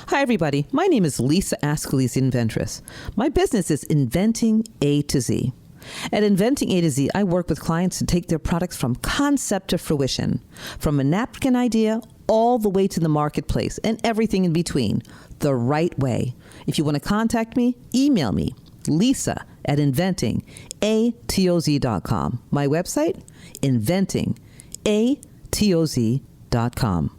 Hi, everybody. My name is Lisa Ascalise, the inventress. My business is Inventing A to Z. At Inventing A to Z, I work with clients to take their products from concept to fruition, from a napkin idea all the way to the marketplace and everything in between, the right way. If you want to contact me, email me, lisa@inventingatoz.com. My website, inventingatoz.com.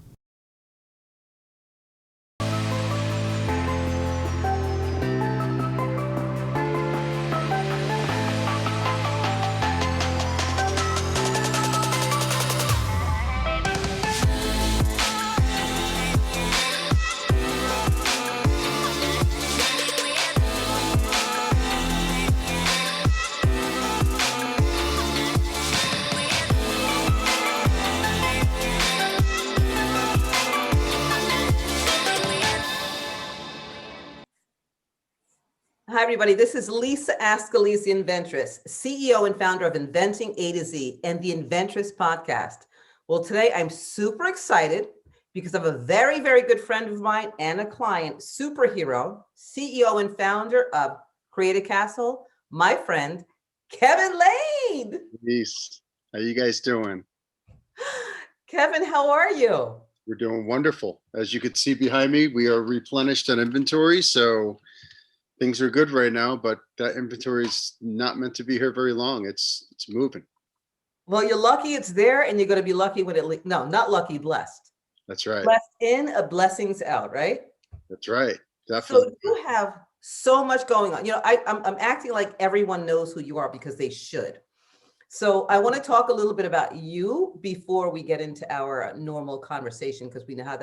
Hi, everybody. This is Lisa Ascalise, the inventress, CEO and founder of Inventing A to Z and the Inventress podcast. Well, today I'm super excited because of a very, very good friend of mine and a client, superhero, CEO and founder of Create a Castle, my friend, Kevin Lane. Peace. How you guys doing? Kevin, how are you? We're doing wonderful. As you can see behind me, we are replenished on inventory. So things are good right now, but that inventory is not meant to be here very long. It's moving. Well, you're lucky it's there, and you're going to be lucky when it no, not lucky, blessed. That's right. Blessed in, a blessings out, right? That's right. Definitely. So you have so much going on. You know, I'm acting like everyone knows who you are because they should. So I want to talk a little bit about you before we get into our normal conversation, because we know how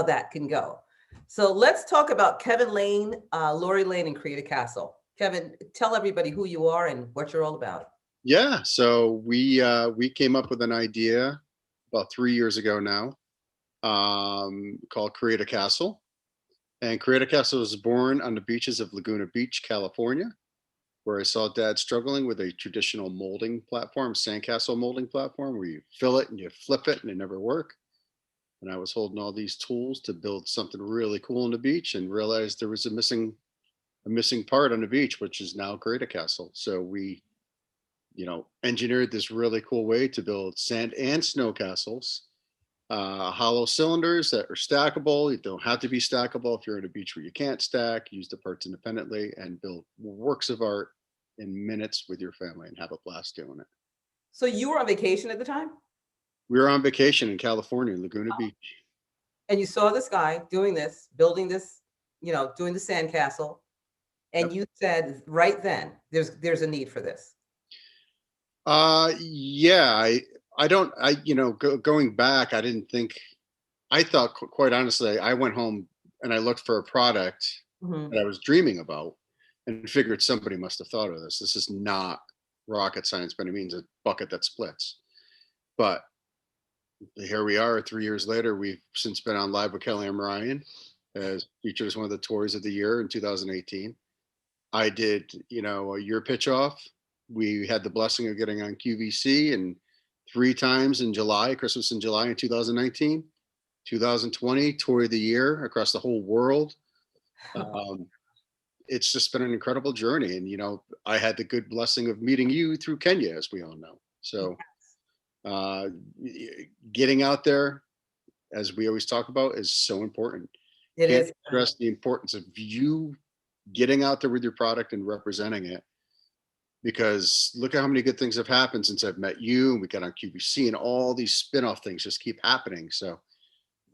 that can go. So let's talk about Kevin Lane, Laurie Lane, and Create a Castle. Kevin, tell everybody who you are and what you're all about. Yeah. So we came up with an idea about 3 years ago now, called Create a Castle. And Create a Castle was born on the beaches of Laguna Beach, California, where I saw Dad struggling with a traditional molding platform, sandcastle molding platform, where you fill it and you flip it and they never work. And I was holding all these tools to build something really cool on the beach and realized there was a missing part on the beach, which is now Create a Castle. So we, engineered this really cool way to build sand and snow castles, hollow cylinders that are stackable. You don't have to be stackable if you're at a beach where you can't stack. Use the parts independently and build works of art in minutes with your family and have a blast doing it. So you were on vacation at the time? We were on vacation in California, in Laguna Beach. And you saw this guy doing this, building this, doing the sandcastle. And you said right then, there's a need for this. Yeah, going back, I thought, quite honestly, I went home and I looked for a product that I was dreaming about and figured somebody must have thought of this. This is not rocket science by any means, a bucket that splits. But here we are 3 years later. We've since been on live with Kelly and Ryan as featured as one of the toys of the year in 2018. I did, a year pitch off. We had the blessing of getting on QVC and 3 times in July, Christmas in July in 2019, 2020, toy of the year across the whole world. It's just been an incredible journey. And, I had the good blessing of meeting you through Kenya, as we all know. So getting out there, as we always talk about, is so important. It is. Stress the importance of you getting out there with your product and representing it, because look at how many good things have happened since I've met you and we got on QVC, and all these spin-off things just keep happening. So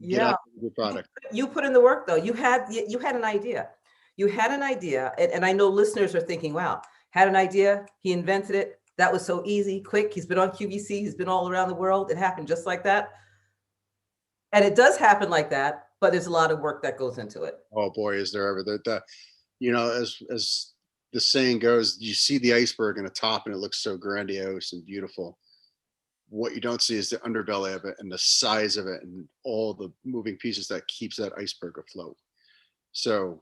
get out with your product. You put in the work, though. You had an idea. You had an idea, and I know listeners are thinking, wow, had an idea, he invented it. That was so easy, quick. He's been on QVC. He's been all around the world. It happened just like that. And it does happen like that, but there's a lot of work that goes into it. Oh boy, is there ever that, as the saying goes, you see the iceberg in the top and it looks so grandiose and beautiful. What you don't see is the underbelly of it and the size of it and all the moving pieces that keeps that iceberg afloat. So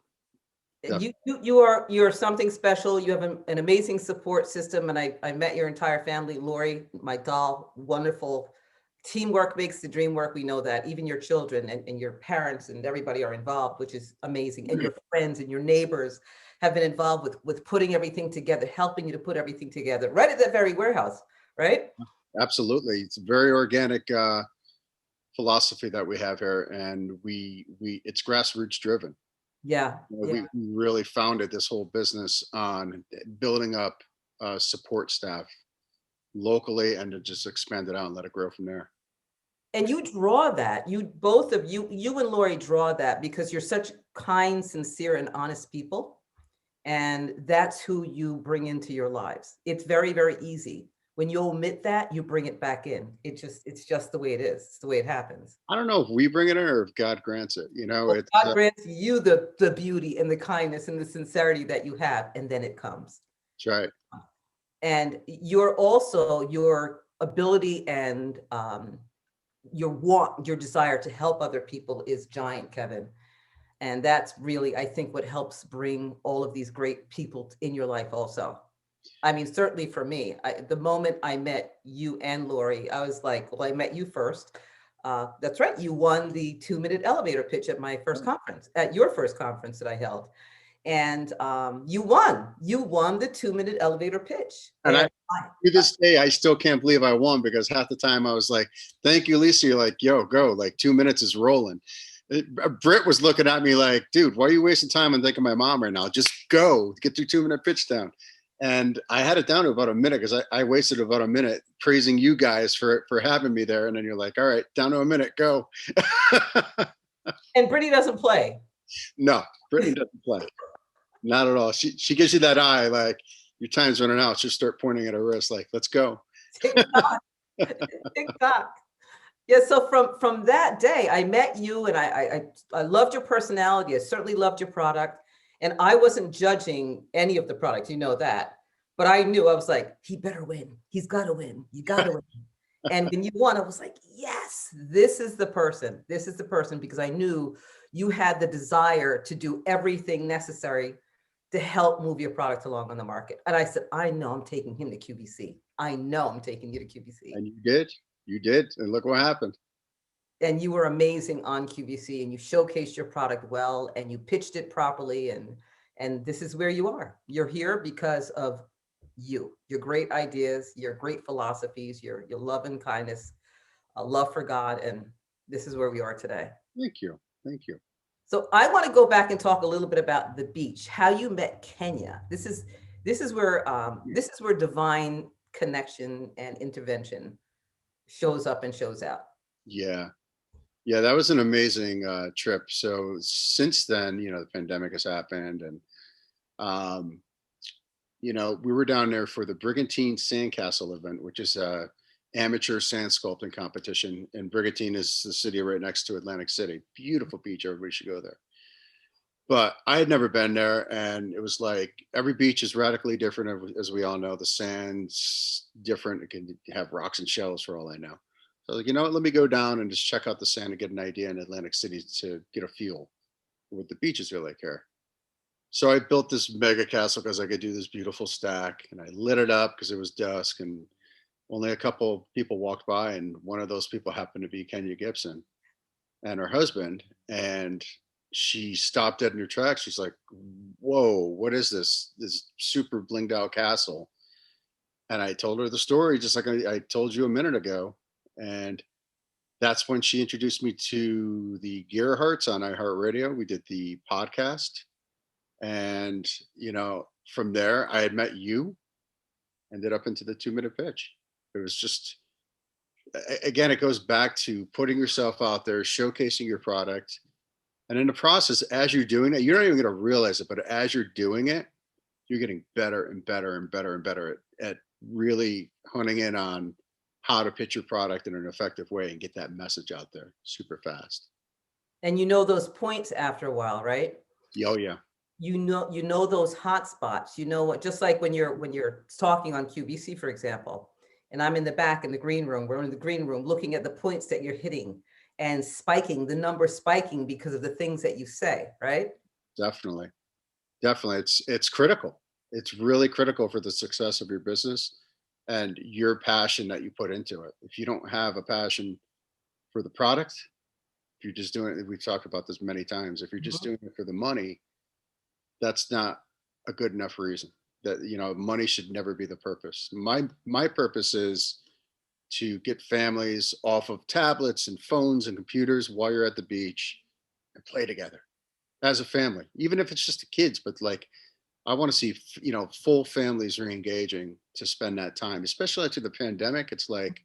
you're something special. You have an amazing support system, and I met your entire family. Laurie, my doll, wonderful Teamwork makes the dream work. We know that. Even your children and your parents and everybody are involved, which is amazing. And your friends and your neighbors have been involved with putting everything together, helping you to put everything together right at that very warehouse, right? Absolutely. It's a very organic philosophy that we have here, and it's grassroots driven. Yeah, You know, yeah. we really founded this whole business on building up support staff locally and to just expand it out and let it grow from there. And you draw that. You both of you, you and Lori draw that because you're such kind, sincere, and honest people. And that's who you bring into your lives. It's very, very easy. When you omit that, you bring it back in. It's just the way it is. It's the way it happens. I don't know if we bring it in or if God grants it. You know, Well, it's God grants you the beauty and the kindness and the sincerity that you have, and then it comes. that's right. And you're also your ability and your desire to help other people is giant, Kevin. And that's really, I think, what helps bring all of these great people in your life also. I mean, certainly for me, the moment I met you and Lori, I was like, well, I met you first. That's right. You won the 2-minute elevator pitch at my first conference, at your first conference that I held. And you won the 2-minute elevator pitch. And And to this day, I still can't believe I won, because half the time I was like, thank you, Lisa. You're like, yo, go. Like 2 minutes is rolling. Britt was looking at me like, dude, why are you wasting time on thinking of my mom right now? Just go get your 2-minute pitch down. And I had it down to about a minute, because I wasted about a minute praising you guys for having me there. And then you're like, all right, down to a minute, go. and Brittany doesn't play. No, Brittany doesn't play. Not at all. She gives you that eye, like your time's running out. She'll start pointing at her wrist, like, let's go. TikTok. TikTok. Yeah, so from that day, I met you, and I loved your personality. I certainly loved your product, and I wasn't judging any of the products, you know that. But I knew, I was like, he better win. He's got to win. You got to win. And when you won, I was like, yes, this is the person. This is the person, because I knew you had the desire to do everything necessary to help move your product along on the market. And I said, I know I'm taking him to QVC. I know I'm taking you to QVC. And you did. And look what happened. And you were amazing on QVC, and you showcased your product well, and you pitched it properly. And this is where you are. You're here because of your great ideas, your great philosophies, your love and kindness, a love for God. And this is where we are today. Thank you. Thank you. So I want to go back and talk a little bit about the beach, how you met Kenya. This is where divine connection and intervention shows up and shows out. Yeah. Yeah, that was an amazing trip. So since then, you know, the pandemic has happened, and you know, we were down there for the Brigantine Sandcastle event, which is a amateur sand sculpting competition. And Brigantine is the city right next to Atlantic City. Beautiful beach. Everybody should go there. But I had never been there, and it was like every beach is radically different, as we all know. The sand's different. It can have rocks and shells for all I know. So, like, you know what? Let me go down and just check out the sand and get an idea in Atlantic City to get a feel for what the beaches are like here. So I built this mega castle because I could do this beautiful stack, and I lit it up because it was dusk, and only a couple people walked by, and one of those people happened to be Kenya Gibson and her husband. And she stopped dead in her tracks. She's like, whoa, what is this super blinged out castle? And I told her the story, just like I told you a minute ago. And that's when she introduced me to the Gearharts on iHeartRadio. We did the podcast. And, you know, from there, I had met you, ended up into the 2-minute pitch. It was just, again, it goes back to putting yourself out there, showcasing your product. And in the process, as you're doing it, you're not even going to realize it, but as you're doing it, you're getting better and better and better and better at really honing in on how to pitch your product in an effective way and get that message out there super fast. And you know those points after a while, right? Oh yeah. You know those hot spots. You know what? Just like when you're talking on QVC, for example, and I'm in the back in the green room. We're in the green room looking at the points that you're hitting and spiking, the number spiking because of the things that you say, right? Definitely. It's critical. It's really critical for the success of your business. and your passion that you put into it. If you don't have a passion for the product, if you're just doing it, we've talked about this many times. If you're just Mhm. doing it for the money, that's not a good enough reason. That, you know, money should never be the purpose. My purpose is to get families off of tablets and phones and computers while you're at the beach and play together as a family, even if it's just the kids. But like, I want to see, you know, full families re-engaging to spend that time, especially after the pandemic. It's like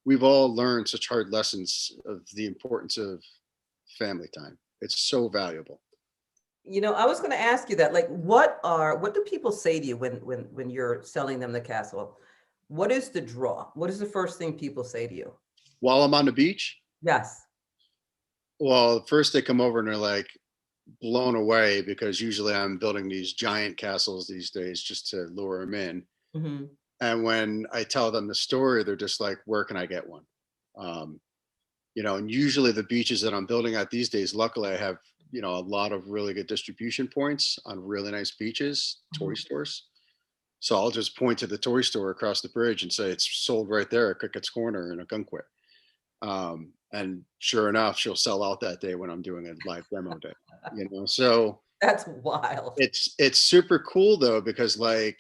we've all learned such hard lessons of the importance of family time. It's so valuable. I was going to ask you that. Like, what do people say to you when you're selling them the castle? What is the draw? What is the first thing people say to you? While I'm on the beach, Yes. well, first they come over and they're like blown away because usually I'm building these giant castles these days just to lure them in. Hmm. And when I tell them the story, they're just like, "Where can I get one?" Um, you know, and usually the beaches that I'm building at these days, luckily I have, you know, a lot of really good distribution points on really nice beaches, toy Hmm. stores. So I'll just point to the toy store across the bridge and say it's sold right there at Crickett's Corner in Ogunquit. And sure enough, she'll sell out that day when I'm doing a live demo day. You know, so That's wild. it's super cool though, because like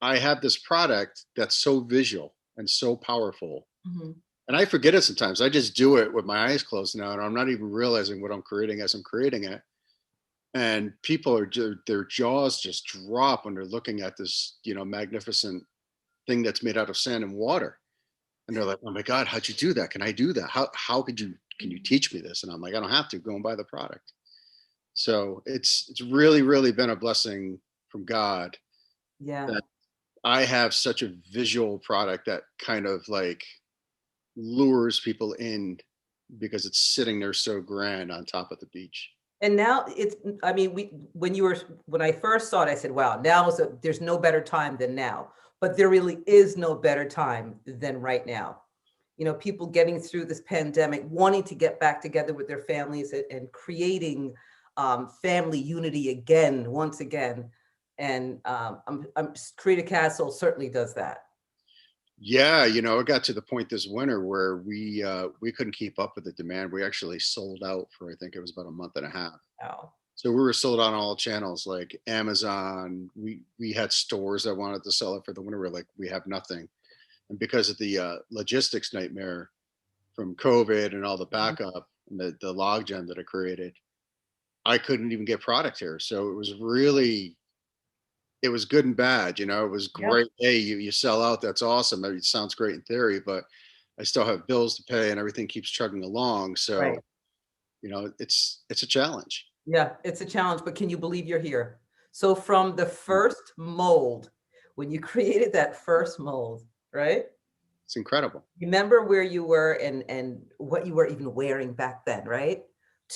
I have this product that's so visual and so powerful. Hmm. And I forget it sometimes. I just do it with my eyes closed now, and I'm not even realizing what I'm creating as I'm creating it. And people are their jaws just drop when they're looking at this, you know, magnificent thing that's made out of sand and water. And they're like, "Oh my God, how'd you do that? Can I do that? How could you? Can you teach me this?" And I'm like, "I don't have to. Go and buy the product." So it's really been a blessing from God Yeah. that I have such a visual product that kind of like lures people in because it's sitting there so grand on top of the beach. And now I mean, when I first saw it, I said, wow, there's no better time than now. But there really is no better time than right now. People getting through this pandemic, wanting to get back together with their families and creating family unity again, once again. And Create a Castle certainly does that. Yeah, you know, it got to the point this winter where we couldn't keep up with the demand. We actually sold out for, I think it was about a month and a half. Wow. So we were sold out on all channels like Amazon. We had stores that wanted to sell it for the winter. We're like, we have nothing. And because of the logistics nightmare from COVID and all the backup and the logjam that it created, I couldn't even get product here. So it was good and bad. You know, it was Yep. great. Hey, you sell out. That's awesome. I mean, it sounds great in theory, but I still have bills to pay and everything keeps chugging along. So, Right. you know, it's a challenge. Yeah, it's a challenge, but can you believe you're here? So from the first mold, when you created that first mold, right? It's incredible. Remember where you were and what you were even wearing back then, right?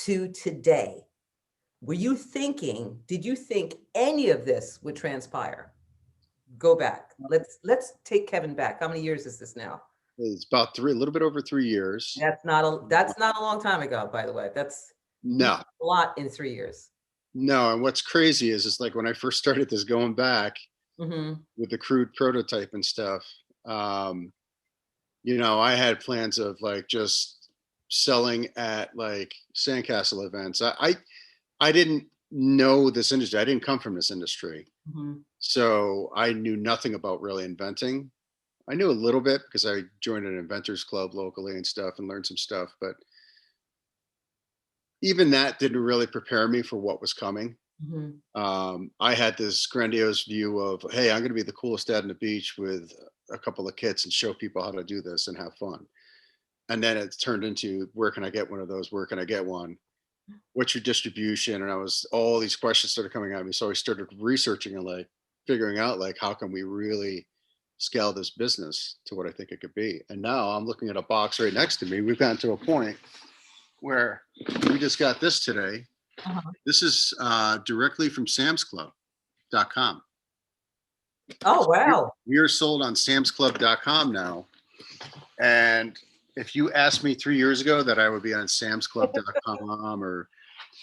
To today. Did you think any of this would transpire? Go back. Let's take Kevin back. How many years is this now? It's about a little bit over 3 years. That's not a long time ago, by the way. You've No, done a lot in 3 years. no. And what's crazy is it's like when I first started this going back Hmm. with the crude prototype and stuff, um, you know, I had plans of like just selling at like sandcastle events. I didn't know this industry. I didn't come from this industry. Hmm. So I knew nothing about really inventing. I knew a little bit because I joined an inventors club locally and stuff and learned some stuff, but even that didn't really prepare me for what was coming. Hmm. I had this grandiose view of, hey, I'm going to be the coolest dad on the beach with a couple of kids and show people how to do this and have fun. And then it turned into, where can I get one of those? Where can I get one? What's your distribution? And all these questions started coming at me. So I started researching and like figuring out like, how can we really scale this business to what I think it could be? And now I'm looking at a box right next to me. We've gotten to a point where we just got this today. Uh-huh. This is directly from samsclub.com. Oh, wow. We are sold on samsclub.com now. And if you asked me 3 years ago that I would be on samsclub.com or,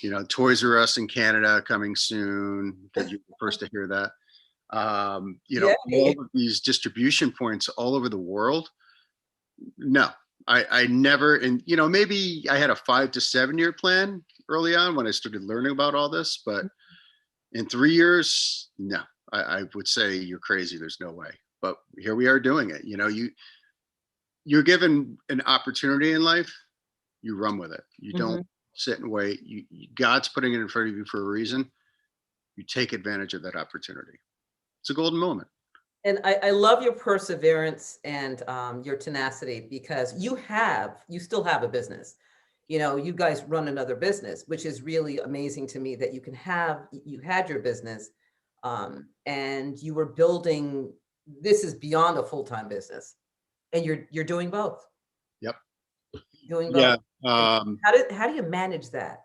you know, Toys R Us in Canada coming soon, that you're the first to hear that, Yay. All of these distribution points all over the world. No, I never, and maybe I had a 5 to 7 year plan early on when I started learning about all this, but in 3 years, no, I would say you're crazy. There's no way. But here we are doing it. You're given an opportunity in life, you run with it. You don't Mhm. sit and wait. God's putting it in front of you for a reason. You take advantage of that opportunity. It's a golden moment. And I love your perseverance and your tenacity because you still have a business. You guys run another business, which is really amazing to me that you had your business and you were building, this is beyond a full-time business and you're doing both, Yep. doing Yeah. both. And how do you manage that?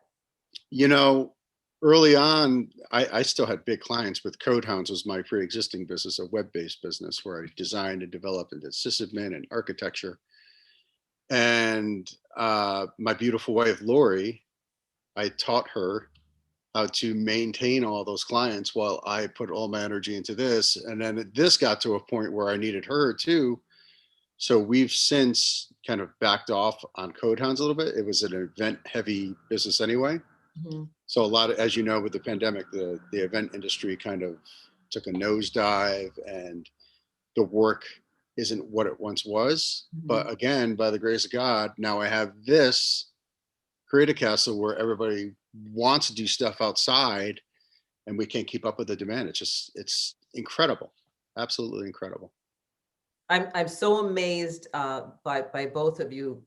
You know, early on, I still had big clients with Code Hounds was my pre-existing business, a web-based business where I designed and developed and did sysadmin and architecture. And my beautiful wife, Lori, I taught her how to maintain all those clients while I put all my energy into this. And then this got to a point where I needed her too. So we've since kind of backed off on Code Hounds a little bit. It was an event heavy business anyway. Mhm. So a lot of, as you know, with the pandemic, the event industry kind of took a nosedive, and the work isn't what it once was. Mhm. But again, by the grace of God, now I have this create a castle where everybody wants to do stuff outside, and we can't keep up with the demand. It's incredible, absolutely incredible. I'm so amazed by both of you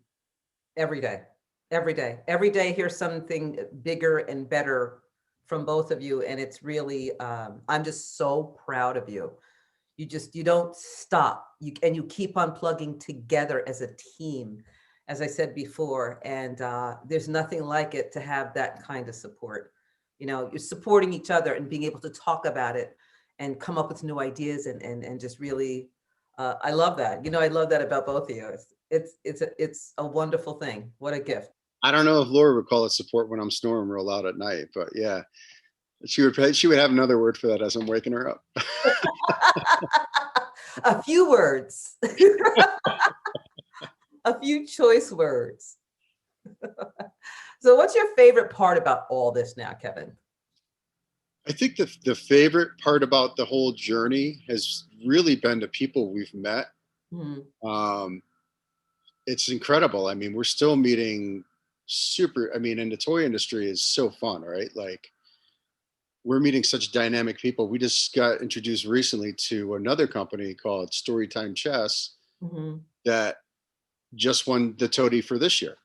every day, every day. Here's something bigger and better from both of you, and it's really I'm just so proud of you. You don't stop. You keep on plugging together as a team, as I said before, and there's nothing like it to have that kind of support. You're supporting each other and being able to talk about it and come up with new ideas and just really I love that. I love that about both of you. It's a wonderful thing. What a gift. I don't know if Laura would call it support when I'm snoring real loud at night, but yeah, she would have another word for that as I'm waking her up. A few words, a few choice words. So, what's your favorite part about all this now, Kevin? I think the favorite part about the whole journey has really been the people we've met. Mhm. Um, it's incredible. I mean, we're still meeting super. I mean, and the toy industry is so fun, right? Like we're meeting such dynamic people. We just got introduced recently to another company called Storytime Chess Mhm. that just won the Toady for this year.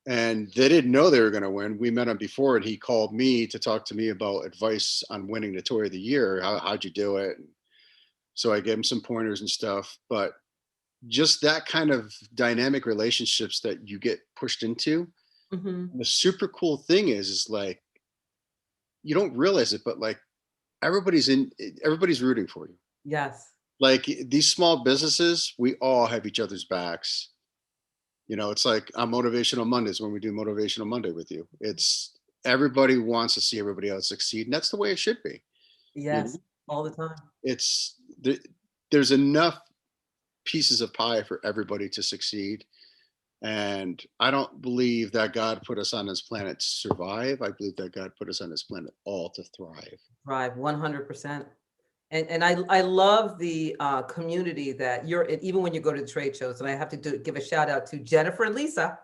And they didn't know they were going to win. We met him before, and he called me to talk to me about advice on winning the Toy of the Year. How'd you do it? So I gave him some pointers and stuff. But just that kind of dynamic relationships that you get pushed into. Mhm. The super cool thing is like you don't realize it, but like everybody's rooting for you. Yes. Like these small businesses, we all have each other's backs. It's like on Motivational Mondays when we do Motivational Monday with you. It's everybody wants to see everybody else succeed, and that's the way it should be. You know, Yes. All the time. it's there's enough pieces of pie for everybody to succeed. And I don't believe that God put us on this planet to survive. I believe that God put us on this planet all to thrive. Thrive 100%. And I love the community that you're in, even when you go to the trade shows. And I have to give a shout out to Jennifer and Lisa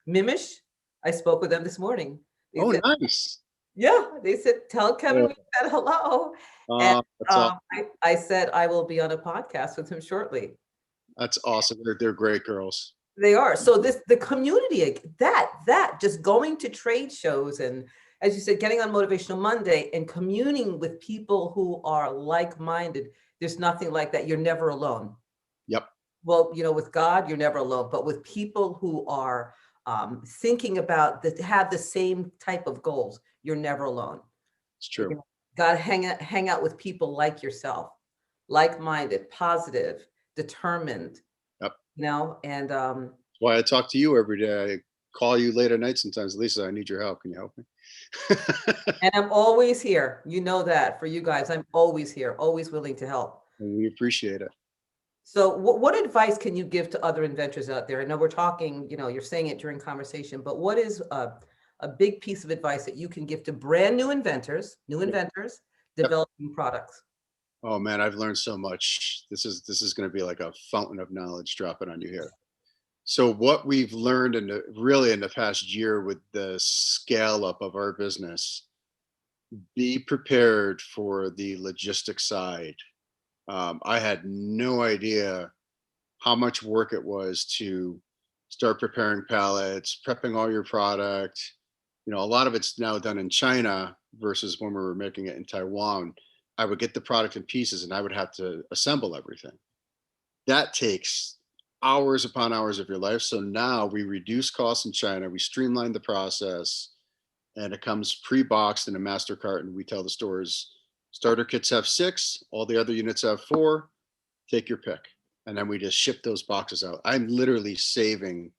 Mimish. I spoke with them this morning. They Oh, said, nice. yeah, they said, tell Kevin we said hello. And That's all. I said, I will be on a podcast with him shortly. That's awesome. They're great girls. They are. So the community, that just going to trade shows and, as you said, getting on Motivational Monday and communing with people who are like-minded, there's nothing like that. You're never alone. Yep, Well, with God, you're never alone, but with people who are thinking about that, have the same type of goals, you're never alone. it's You true. know, got to hang out with people like yourself, like-minded, positive, determined, Yep. and Why I talk to you every day. I call you late at night sometimes. Lisa, I need your help. Can you help me? And I'm always here. You know that for you guys, I'm always here, always willing to help. And we appreciate it. So what advice can you give to other inventors out there? I know we're talking, you're saying it during conversation, but what is a big piece of advice that you can give to brand new inventors Yep. developing products? Oh man, I've learned so much. This is going to be like a fountain of knowledge dropping on you here. So what we've learned really in the past year with the scale up of our business, be prepared for the logistic side. I had no idea how much work it was to start preparing pallets, prepping all your product. A lot of it's now done in China versus when we were making it in Taiwan. I would get the product in pieces and I would have to assemble everything. That takes hours upon hours of your life. So now we reduce costs in China, we streamline the process, and it comes pre-boxed in a master carton. We tell the stores starter kits have 6, all the other units have 4. Take your pick, and then we just ship those boxes out. I'm literally saving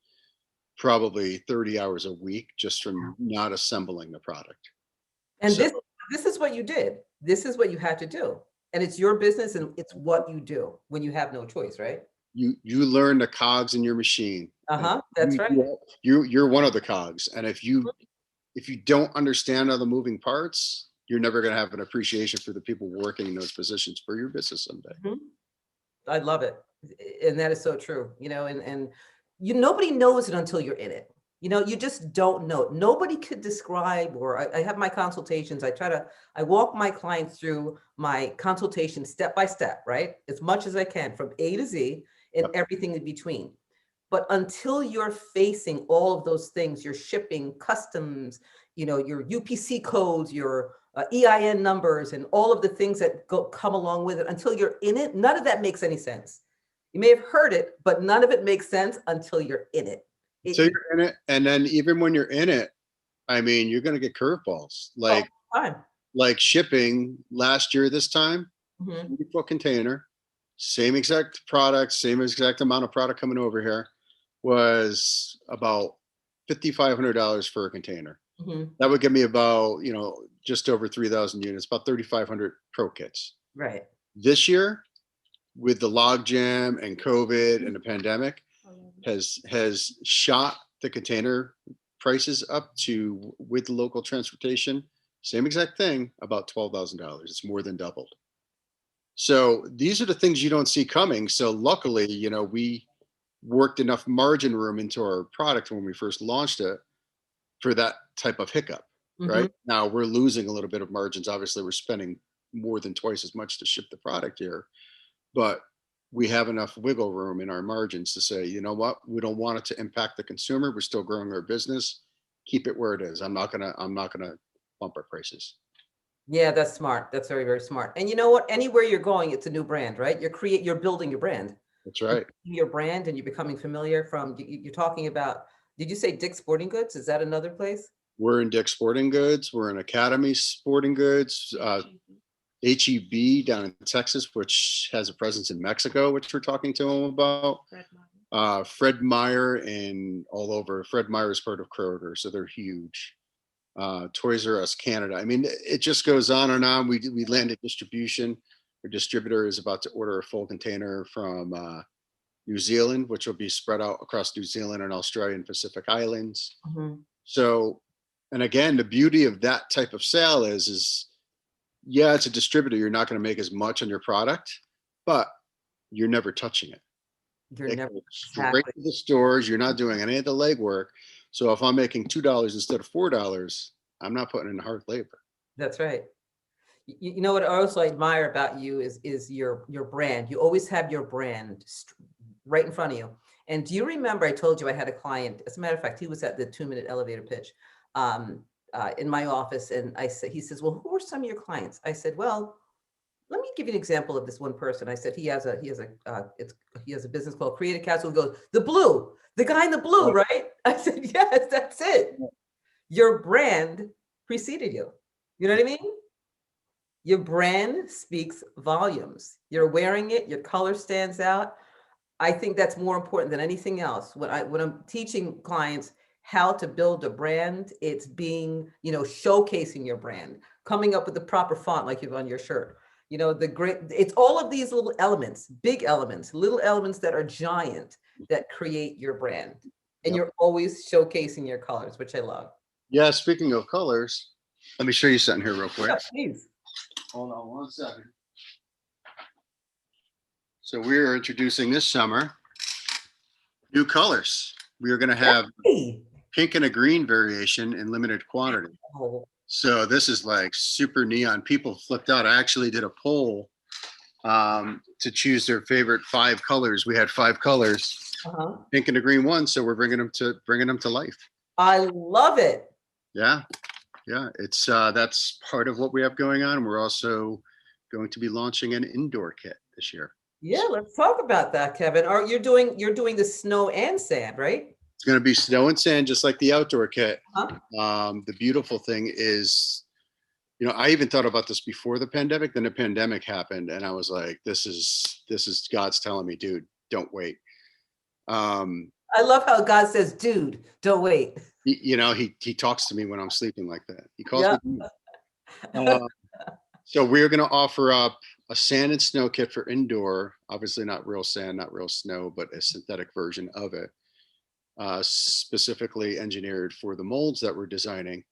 probably 30 hours a week just from not assembling the product. And So this is what you did. This is what you had to do. And it's your business and it's what you do when you have no choice, right? you learn the cogs in your machine. And Uh-huh. That's right. you're one of the cogs, and if you don't understand all the moving parts, you're never going to have an appreciation for the people working in those positions for your business someday. Mhm. I love it. And that is so true, and nobody knows it until you're in it. You just don't know. Nobody could describe, or I have my consultations. I walk my clients through my consultation step by step, right? As much as I can from A to Z and Yep. everything in between. But until you're facing all of those things, your shipping, customs, your UPC codes, your EIN numbers, and all of the things that come along with it, until you're in it, none of that makes any sense. You may have heard it, but none of it makes sense until you're in it. So you're in it, and then even when you're in it, I mean, you're going to get curveballs All like the time. shipping last year this time, Mhm. 40-foot container, same exact product, same exact amount of product coming over here, was about $5,500 for a container. Mhm. That would give me about, just over 3,000 units, about 3,500 pro kits. Right. This year, with the logjam and COVID and the pandemic, has shot the container prices up to, with the local transportation, same exact thing, about $12,000. It's more than doubled. So these are the things you don't see coming. So luckily, we worked enough margin room into our product when we first launched it for that type of hiccup. Right Mhm. now, we're losing a little bit of margins. Obviously, we're spending more than twice as much to ship the product here, but we have enough wiggle room in our margins to say, you know what, we don't want it to impact the consumer. We're still growing our business. Keep it where it is. I'm not gonna bump our prices. Yeah, that's smart. That's very, very smart. And you know what? Anywhere you're going, it's a new brand, right? You're building your brand. That's You're right. building your brand and you're becoming familiar from, you're talking about, did you say Dick's Sporting Goods? Is that another place? We're in Dick's Sporting Goods. We're in Academy Sporting Goods. HEB down in Texas, which has a presence in Mexico, which we're talking to them about. Fred Meyer and all over. Fred Meyer is part of Kroger, so they're huge. Toys R Us Canada. I mean, it just goes on and on. We landed distribution. Our distributor is about to order a full container from New Zealand, which will be spread out across New Zealand and Australia and Pacific Islands. Mhm. So, and again, the beauty of that type of sale is yeah, it's a distributor. You're not going to make as much on your product, but you're never touching it. You're It never goes straight exactly. to the stores. You're not doing any of the legwork. So if I'm making $2 instead of $4, I'm not putting in hard labor. That's right. You know what I also admire about you is your brand. You always have your brand right in front of you. And do you remember I told you I had a client, as a matter of fact, he was at the 2-minute elevator pitch in my office. And he says, well, who are some of your clients? I said, well, let me give you an example of this one person. I said, he has a business called Creative Castle. He goes, the guy in the blue, right? I said, yes, that's it. Your brand preceded you. You know what I mean? Your brand speaks volumes. You're wearing it, your color stands out. I think that's more important than anything else. When I'm teaching clients how to build a brand. It's being, showcasing your brand, coming up with the proper font like you've on your shirt. It's all of these little elements, big elements, little elements that are giant that create your brand. And Yep. you're always showcasing your colors, which I love. Yeah, speaking of colors, let me show you something here real quick. Yeah, please. Hold on 1 second. So we're introducing this summer new colors. We are going to have Hey. pink and a green variation in limited quantity. Oh. So this is like super neon. People flipped out. I actually did a poll to choose their favorite 5 colors. We had 5 colors, pink and a green one. So we're bringing them to life. I love it. Yeah. It's that's part of what we have going on. We're also going to be launching an indoor kit this year. Yeah, let's talk about that, Kevin. You're doing the snow and sand, right? It's going to be snow and sand, just like the outdoor kit. The beautiful thing is, I even thought about this before the pandemic. Then the pandemic happened, and I was like, "This is God's telling me, dude, don't wait." I love how God says, "Dude, don't wait." He talks to me when I'm sleeping like that. He calls me. So we're going to offer up a sand and snow kit for indoor. Obviously, not real sand, not real snow, but a synthetic version of it, specifically engineered for the molds that we're designing.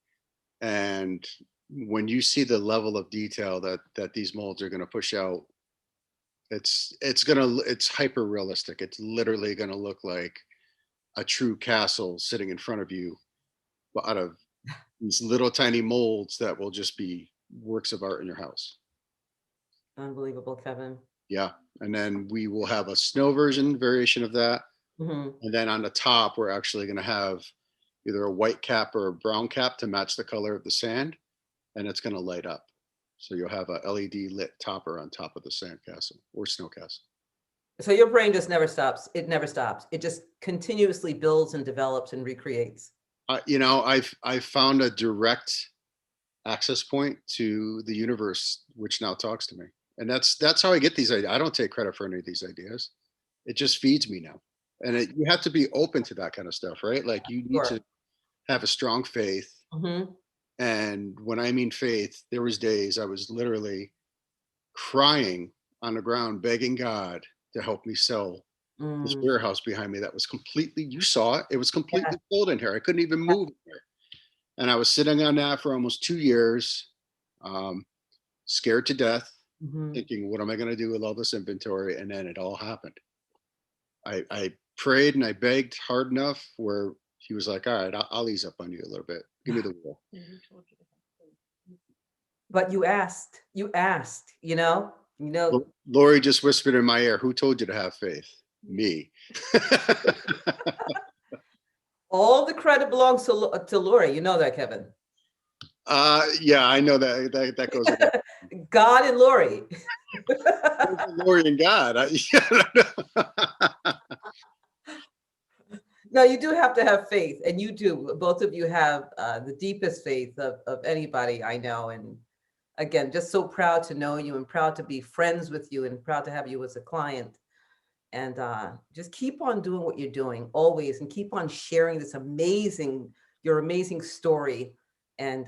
And when you see the level of detail that these molds are going to push out, it's hyper realistic. It's literally going to look like a true castle sitting in front of you, out of these little tiny molds that will just be works of art in your house. Unbelievable, Kevin. Yeah. And then we will have a snow variation of that. Mm-hmm. And then on the top, we're actually going to have either a white cap or a brown cap to match the color of the sand. And it's going to light up. So you'll have a LED lit topper on top of the sand castle or snow castle. So your brain just never stops. It never stops. It just continuously builds and develops and recreates. I've found a direct access point to the universe, which now talks to me. And that's how I get these ideas. I don't take credit for any of these ideas. It just feeds me now. And you have to be open to that kind of stuff, right? Like you need to have a strong faith. Mm-hmm. And when I mean faith, there was days I was literally crying on the ground, begging God to help me sell this warehouse behind me that was completely, you saw it, it was completely cold in here. I couldn't even move in here. And I was sitting on that for almost 2 years, scared to death, thinking, what am I going to do with all this inventory? And then it all happened. I prayed and I begged hard enough where he was like, all right, I'll ease up on you a little bit. Give me the wheel. But you asked, Laurie just whispered in my ear, who told you to have faith? Me. All the credit belongs to Laurie. You know that, Kevin. Yeah, I know that goes with God and Laurie. Laurie and God. No, you do have to have faith, and you do. Both of you have the deepest faith of anybody I know. And again, just so proud to know you and proud to be friends with you and proud to have you as a client. And just keep on doing what you're doing always, and keep on sharing your amazing story and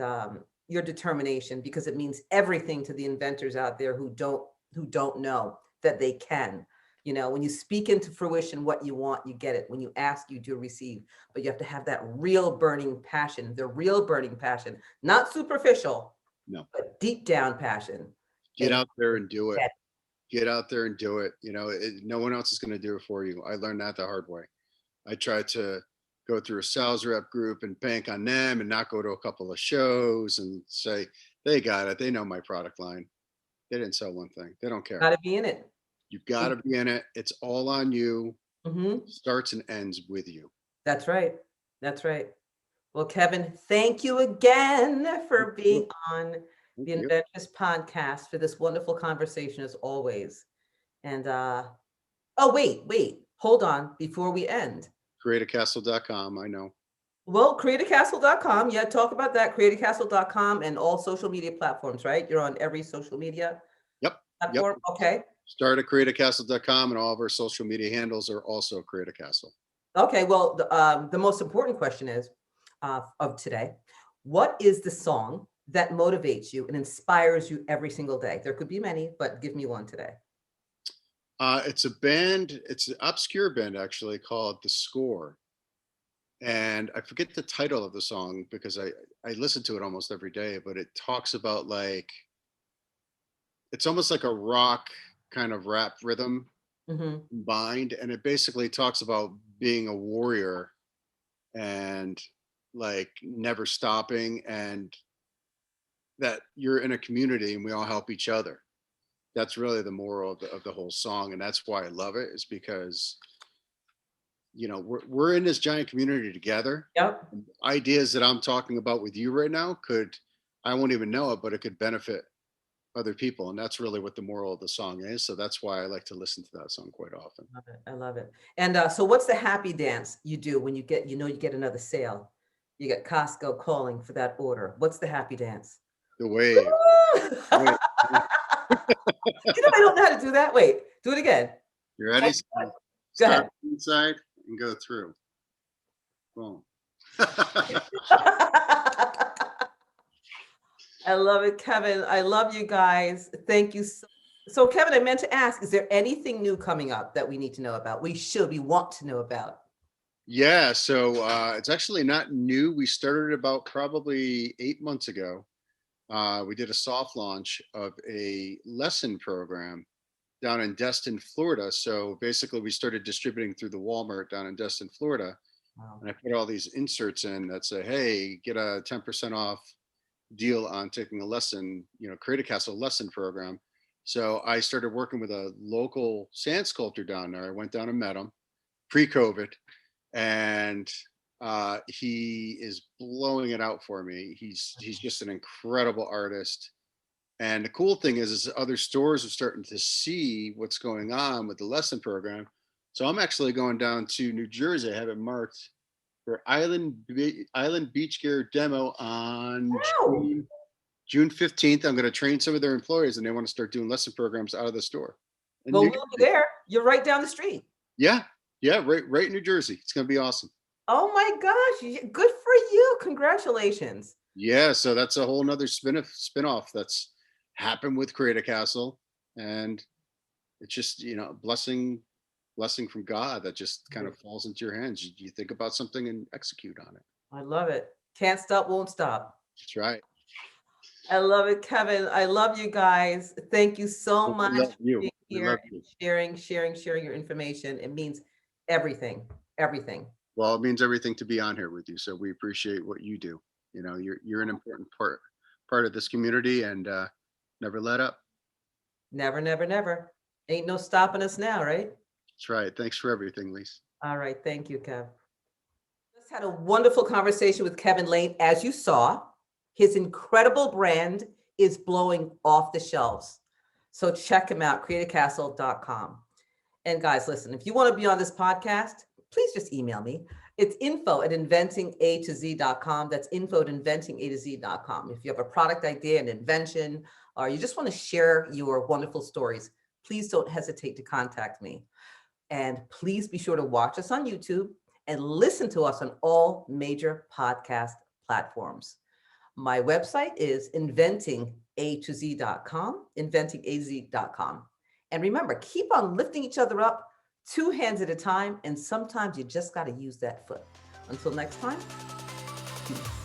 your determination, because it means everything to the inventors out there who don't know that they can. When you speak into fruition what you want, you get it. When you ask, you do receive. But you have to have that real burning passion, not superficial, but deep down passion. Get out there and do it. Get out there and do it. No one else is going to do it for you. I learned that the hard way. I tried to go through a sales rep group and bank on them and not go to a couple of shows and say, they got it. They know my product line. They didn't sell one thing. They don't care. Got to be in it. You got to be in it. It's all on you. Mm-hmm. Starts and ends with you. That's right. Well, Kevin, thank you again for being on the Inventors Podcast for this wonderful conversation as always. And wait, hold on before we end. CreateACastle.com, I know. Well, CreateACastle.com. Yeah, talk about that. CreateACastle.com and all social media platforms, right? You're on every social media platform. Yep. Okay. Start at CreateACastle.com, and all of our social media handles are also CreateACastle. Okay. Well, the most important question is, of today. What is the song that motivates you and inspires you every single day? There could be many, but give me one today. It's a band. It's an obscure band actually called The Score, and I forget the title of the song because I listen to it almost every day. But it talks about like it's almost like a rock kind of rap rhythm Hmm. combined, and it basically talks about being a warrior and like never stopping, and that you're in a community and we all help each other. That's really the moral of the whole song, and that's why I love it. Is because we're in this giant community together. Yep. Ideas that I'm talking about with you right now could, I won't even know it, but it could benefit other people, and that's really what the moral of the song is. So that's why I like to listen to that song quite often. Love it. I love it. And so what's the happy dance you do when you get another sale? You get Costco calling for that order. What's the happy dance? The wave. Woo! Wait, I don't know how to do that. Wait, do it again. you ready? Go Start ahead. inside and go through. Boom. I love it, Kevin. I love you guys. Thank you. So, Kevin, I meant to ask, is there anything new coming up that we need to know about? We want to know about. Yeah, so it's actually not new. We started about probably 8 months ago. We did a soft launch of a lesson program down in Destin, Florida. So basically, we started distributing through the Walmart down in Destin, Florida. Wow. And I put all these inserts in that say, hey, get a 10% off deal on taking a lesson, Create a Castle lesson program. So I started working with a local sand sculptor down there. I went down and met him pre-COVID, and he is blowing it out for me. He's just an incredible artist. And the cool thing is other stores are starting to see what's going on with the lesson program. So I'm actually going down to New Jersey. I have it marked for Island Beach Gear demo on Wow. June 15th. I'm going to train some of their employees, and they want to start doing lesson programs out of the store in Well, New we'll be Jersey. there. You're right down the street. Yeah, yeah, right in New Jersey. It's going to be awesome. Oh my gosh. Good for you. Congratulations. Yeah, so that's a whole nother spin-off that's happened with Create a Castle, and it's just blessing from God that just kind of falls into your hands. You think about something and execute on it. I love it. Can't stop, won't stop. That's right. I love it, Kevin. I love you guys. Thank you so We much love for you. being We here love and you. sharing your information. It means everything, everything. Well, it means everything to be on here with you. So we appreciate what you do. You're an important part of this community, and never let up. Never, never, never. Ain't no stopping us now, right? That's right. Thanks for everything, Lise. All right. Thank you, Kev. Just had a wonderful conversation with Kevin Lane. As you saw, his incredible brand is blowing off the shelves. So check him out, createacastle.com. And guys, listen, if you want to be on this podcast, please just email me. It's info@inventingatozz.com. That's info@inventingatozz.com. If you have a product idea, an invention, or you just want to share your wonderful stories, please don't hesitate to contact me. And please be sure to watch us on YouTube and listen to us on all major podcast platforms. My website is inventingaz.com, inventingaz.com. And remember, keep on lifting each other up 2 hands at a time. And sometimes you just got to use that foot. Until next time, peace.